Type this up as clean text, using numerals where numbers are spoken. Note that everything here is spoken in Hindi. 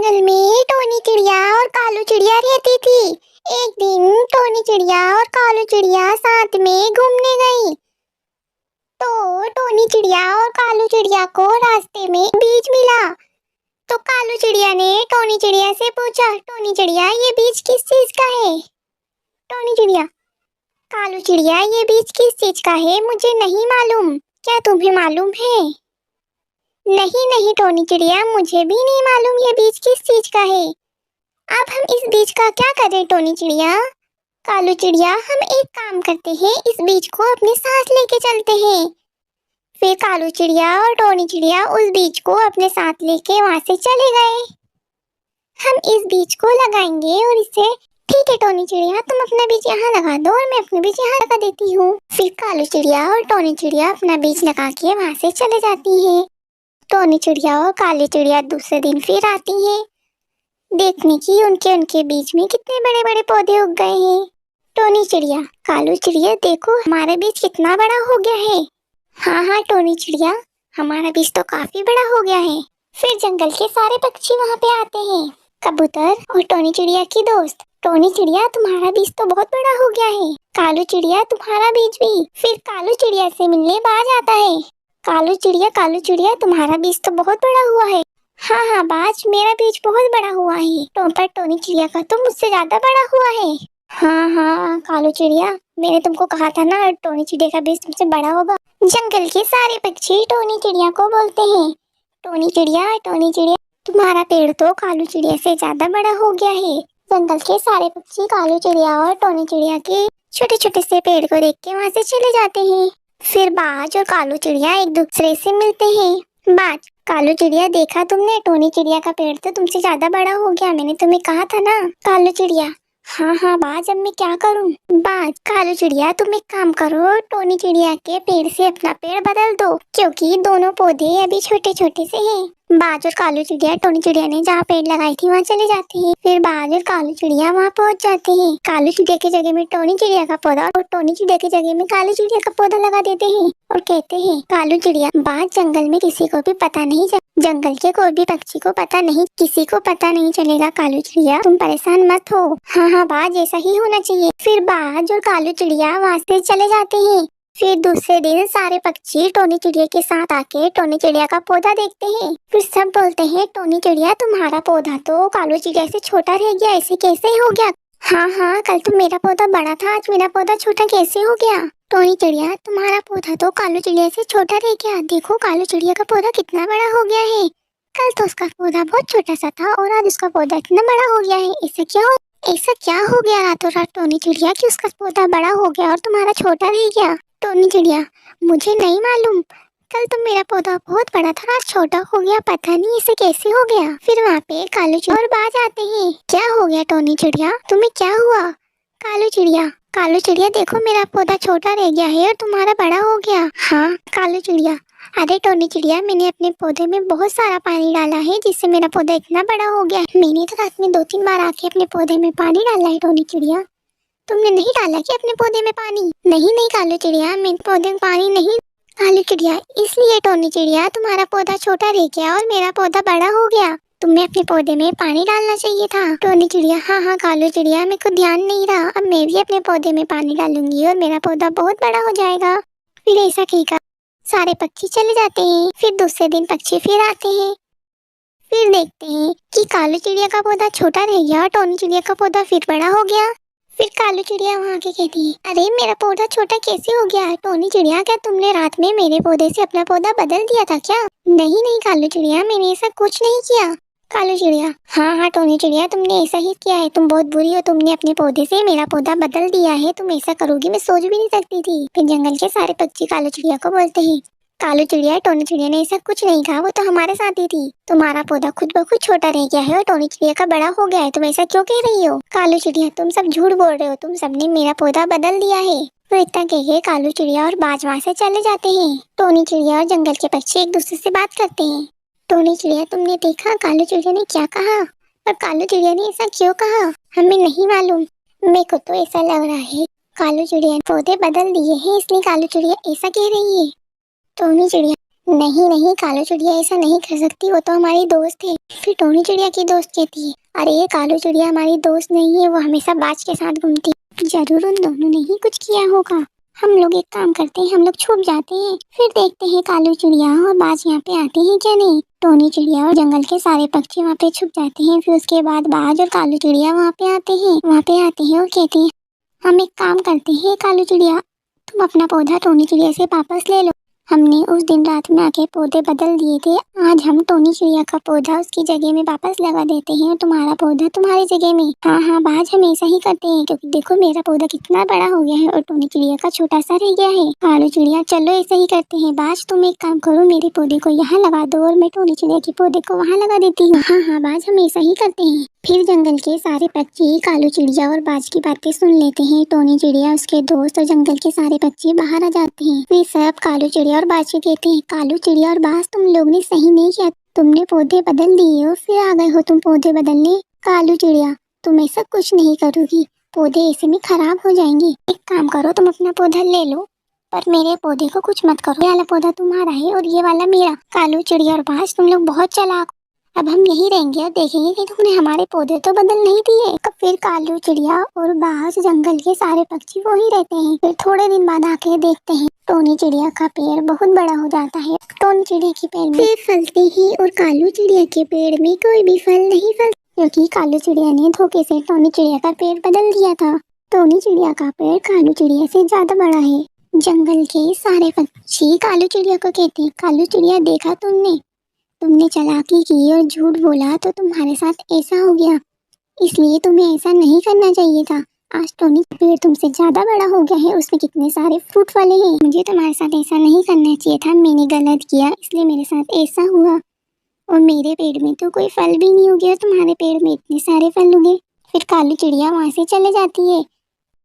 जंगल में टोनी चिड़िया और कालू चिड़िया रहती थी। एक दिन टोनी चिड़िया और कालू चिड़िया साथ में घूमने गई। तो टोनी चिड़िया और कालू चिड़िया को रास्ते में बीज मिला। तो कालू चिड़िया ने टोनी चिड़िया से पूछा, टोनी चिड़िया ये बीज किस चीज का है? टोनी चिड़िया, कालू चिड़िया ये बीज किस चीज का है मुझे नहीं मालूम, क्या तुम्हें मालूम है? नहीं नहीं टोनी चिड़िया, मुझे भी नहीं मालूम ये बीज किस चीज का है। अब हम इस बीज का क्या करें टोनी चिड़िया? कालू चिड़िया, हम एक काम करते हैं, इस बीज को अपने साथ लेके चलते हैं। फिर कालू चिड़िया और टोनी चिड़िया उस बीज को अपने साथ लेके वहां से चले गए। हम इस बीज को लगाएंगे और इससे ठीक है टोनी चिड़िया, तुम अपना बीज यहाँ लगा दो और मैं अपना बीज यहाँ लगा देती हूँ। फिर कालू चिड़िया और टोनी चिड़िया अपना बीज लगा के वहाँ से चले जाती है। टोनी चिड़िया और काली चिड़िया दूसरे दिन फिर आती है देखने की उनके उनके बीच में कितने बड़े बड़े पौधे उग गए हैं। टोनी चिड़िया, कालू चिड़िया देखो हमारा बीज कितना बड़ा हो गया है। हाँ हाँ टोनी चिड़िया, हमारा बीज तो काफी बड़ा हो गया है। फिर जंगल के सारे पक्षी वहाँ पे आते हैं, कबूतर और टोनी चिड़िया की दोस्त। टोनी चिड़िया तुम्हारा बीज तो बहुत बड़ा हो गया है। कालू चिड़िया तुम्हारा बीज भी। फिर कालू चिड़िया से मिलने बाज आता है। कालू चिड़िया तुम्हारा बीज तो बहुत बड़ा हुआ है। हाँ हाँ बाज, मेरा बीज बहुत बड़ा हुआ है। पर टोनी चिड़िया का तो मुझसे ज्यादा बड़ा हुआ है। हाँ हाँ कालू चिड़िया, मैंने तुमको कहा था ना टोनी चिड़िया का बीज तुमसे बड़ा होगा। जंगल के सारे पक्षी टोनी चिड़िया को बोलते हैं, टोनी चिड़िया तुम्हारा पेड़ तो कालू चिड़िया से ज्यादा बड़ा हो गया है। जंगल के सारे पक्षी कालू चिड़िया और टोनी चिड़िया के छोटे छोटे से पेड़ को देख के वहाँ से चले जाते हैं। फिर बाज और कालू चिड़िया एक दूसरे से मिलते हैं। बाज, कालू चिड़िया देखा तुमने, टोनी चिड़िया का पेड़ तो तुमसे ज्यादा बड़ा हो गया, मैंने तुम्हें कहा था ना। कालू चिड़िया, हाँ हाँ बाज, अब मैं क्या करूँ? बाज, कालू चिड़िया तुम एक काम करो, टोनी चिड़िया के पेड़ से अपना पेड़ बदल दो, क्योंकि दोनों पौधे अभी छोटे छोटे से हैं। बाज और कालू चिड़िया टोनी चिड़िया ने जहाँ पेड़ लगाई थी वहाँ चले जाते हैं। फिर बाज और कालू चिड़िया वहाँ पहुँच जाते हैं। कालू चिड़िया की जगह में टोनी चिड़िया का पौधा और टोनी चिड़िया की जगह में कालू चिड़िया का पौधा लगा देते हैं और कहते हैं, कालू चिड़िया, बाज जंगल में किसी को भी पता नहीं, जंगल के कोई भी पक्षी को पता नहीं, किसी को पता नहीं चलेगा। कालू चिड़िया तुम परेशान मत हो। हाँ हाँ बाज, ऐसा ही होना चाहिए। फिर बाज और कालू चिड़िया वहाँ से चले जाते हैं। फिर दूसरे दिन सारे पक्षी टोनी चिड़िया के साथ आके टोनी चिड़िया का पौधा देखते हैं। फिर सब बोलते हैं, टोनी चिड़िया तुम्हारा पौधा तो कालू चिड़िया से छोटा रह गया, ऐसे कैसे हो गया? हाँ हाँ, कल तो मेरा पौधा बड़ा था, आज मेरा पौधा छोटा कैसे हो गया? टोनी चिड़िया तुम्हारा पौधा तो कालू चिड़िया से छोटा रह गया, देखो कालू चिड़िया का पौधा कितना बड़ा हो गया है। कल तो उसका पौधा बहुत छोटा सा था और आज उसका पौधा इतना बड़ा हो गया है, ऐसा क्या हो गया रातों रात टोनी चिड़िया कि उसका पौधा बड़ा हो गया और तुम्हारा छोटा रह गया? टोनी चिड़िया, मुझे नहीं मालूम, कल तो मेरा पौधा बहुत बड़ा था, आज छोटा हो गया, पता नहीं इसे कैसे हो गया। फिर वहाँ पे कालू चिड़िया और बाज आते हैं। क्या हो गया टोनी चिड़िया, तुम्हें क्या हुआ? कालू चिड़िया देखो मेरा पौधा छोटा रह गया है और तुम्हारा बड़ा हो गया। हाँ कालू चिड़िया, अरे टोनी चिड़िया, मैंने अपने पौधे में बहुत सारा पानी डाला है जिससे मेरा पौधा इतना बड़ा हो गया। मैंने तो रात में 2-3 बार आके अपने पौधे में पानी डाला है। टोनी चिड़िया, तुमने नहीं डाला क्या अपने पौधे में पानी? नहीं कालू चिड़िया, मेरे पौधे में पानी नहीं। कालू चिड़िया, इसलिए टोनी चिड़िया तुम्हारा पौधा छोटा रह गया और मेरा पौधा बड़ा हो गया, तुम्हें अपने पौधे में पानी डालना चाहिए था। टोनी चिड़िया, हाँ कालू चिड़िया, मेरे को ध्यान नहीं रहा, अब मैं भी अपने पौधे में पानी डालूंगी और मेरा पौधा बहुत बड़ा हो जाएगा। फिर ऐसा कहेगा, सारे पक्षी चले जाते हैं। फिर दूसरे दिन पक्षी फिर आते हैं। फिर देखते हैं कि कालू चिड़िया का पौधा छोटा रह गया और टोनी चिड़िया का पौधा फिर बड़ा हो गया। फिर कालू चिड़िया वहाँ के कहती है, अरे मेरा पौधा छोटा कैसे हो गया? टोनी चिड़िया, क्या तुमने रात में मेरे पौधे से अपना पौधा बदल दिया था क्या? नहीं कालू चिड़िया, मैंने ऐसा कुछ नहीं किया। कालू चिड़िया, हाँ टोनी चिड़िया, तुमने ऐसा ही किया है, तुम बहुत बुरी हो, तुमने अपने पौधे से मेरा पौधा बदल दिया है, तुम ऐसा करोगी मैं सोच भी नहीं सकती थी। फिर जंगल के सारे पक्षी कालू चिड़िया को बोलते हैं, कालू चिड़िया, टोनी चिड़िया ने ऐसा कुछ नहीं कहा, वो तो हमारे साथ ही थी। तुम्हारा पौधा खुद ब खुद छोटा रह गया है और टोनी चिड़िया का बड़ा हो गया है, तुम ऐसा क्यों कह रही हो? कालू चिड़िया, तुम सब झूठ बोल रहे हो, तुम सबने मेरा पौधा बदल दिया है। तो इतना कह के कालू चिड़िया और बाज वहाँ से चले जाते हैं। टोनी चिड़िया और जंगल के पक्षी एक दूसरे से बात करते हैं। टोनी चिड़िया, तुमने देखा कालू चिड़िया ने क्या कहा? और कालू चिड़िया ने ऐसा क्यों कहा? हमें नहीं मालूम, मेरे को तो ऐसा लग रहा है कालू चिड़िया ने पौधे बदल दिए हैं, इसलिए कालू चिड़िया ऐसा कह रही है। टोनी चिड़िया, नहीं नहीं, कालू चिड़िया ऐसा नहीं कर सकती, वो तो हमारी दोस्त है। फिर टोनी चिड़िया की दोस्त कहती है, अरे ये कालू चिड़िया हमारी दोस्त नहीं है, वो हमेशा बाज के साथ घूमती है। जरूर उन दोनों ने ही कुछ किया होगा। हम लोग एक काम करते हैं, हम लोग छुप जाते हैं, फिर देखते हैं कालू चिड़िया और बाज यहाँ पे आते हैं क्या नहीं। टोनी चिड़िया और जंगल के सारे पक्षी वहाँ पे छुप जाते हैं। फिर उसके बाद बाज और कालू चिड़िया वहाँ पे आते हैं और कहते हैं, हम एक काम करते हैं कालू चिड़िया, तुम अपना पौधा टोनी चिड़िया से वापस ले लो। हमने उस दिन रात में आके पौधे बदल दिए थे, आज हम टोनी चिड़िया का पौधा उसकी जगह में वापस लगा देते हैं और तुम्हारा पौधा तुम्हारी जगह में। हाँ हाँ, बाज हम ऐसा ही करते हैं, क्योंकि देखो मेरा पौधा कितना बड़ा हो गया है और टोनी चिड़िया का छोटा सा रह गया है। कालू चिड़िया, चलो ऐसा ही करते हैं। बाज तुम एक काम करो, मेरे पौधे को यहाँ लगा दो और मैं टोनी चिड़िया के पौधे को वहाँ लगा देती हूँ। हाँ हाँ बाज, हम ऐसा ही करते हैं। फिर जंगल के सारे पक्षी कालू चिड़िया और बाज की बातें सुन लेते हैं। टोनी चिड़िया, उसके दोस्त और जंगल के सारे पक्षी बाहर आ जाते हैं। फिर सब कालू चिड़िया और बाज को कहते हैं, कालू चिड़िया और बाज, तुम लोग ने सही नहीं किया, तुमने पौधे बदल दिए हो, फिर आ गए हो तुम पौधे बदलने। कालू चिड़िया, तुम ऐसा कुछ नहीं करोगी, पौधे ऐसे में खराब हो जाएंगे। एक काम करो, तुम अपना पौधा ले लो, पर मेरे पौधे को कुछ मत करो। ये वाला पौधा तुम्हारा है और ये वाला मेरा। कालू चिड़िया और बाज, तुम लोग बहुत चालाक, अब हम यही रहेंगे और देखेंगे कि तुमने हमारे पौधे तो बदल नहीं दिए। फिर कालू चिड़िया और बाज जंगल के सारे पक्षी वही रहते हैं। फिर थोड़े दिन बाद आके देखते हैं टोनी चिड़िया का पेड़ बहुत बड़ा हो जाता है। टोनी चिड़िया के पेड़ में फलते ही और कालू चिड़िया के पेड़ में कोई भी फल नहीं फल, क्योंकि कालू चिड़िया ने धोखे से टोनी चिड़िया का पेड़ बदल दिया था। टोनी चिड़िया का पेड़ कालू चिड़िया से ज्यादा बड़ा है। जंगल के सारे पक्षी कालू चिड़िया को कहते हैं, कालू चिड़िया, देखा तुमने चालाकी की और झूठ बोला तो तुम्हारे साथ ऐसा हो गया, इसलिए तुम्हें ऐसा नहीं करना चाहिए था। आज टोनी का पेड़ तुमसे ज्यादा बड़ा हो गया है, उसमें कितने सारे फ्रूट फले हैं। मुझे तुम्हारे साथ ऐसा नहीं करना चाहिए था, मैंने गलत किया, इसलिए मेरे साथ ऐसा हुआ। और मेरे पेड़ में तो कोई फल भी नहीं हो गया, तुम्हारे पेड़ में इतने सारे फल उगे। फिर काली चिड़िया वहाँ से चले जाती है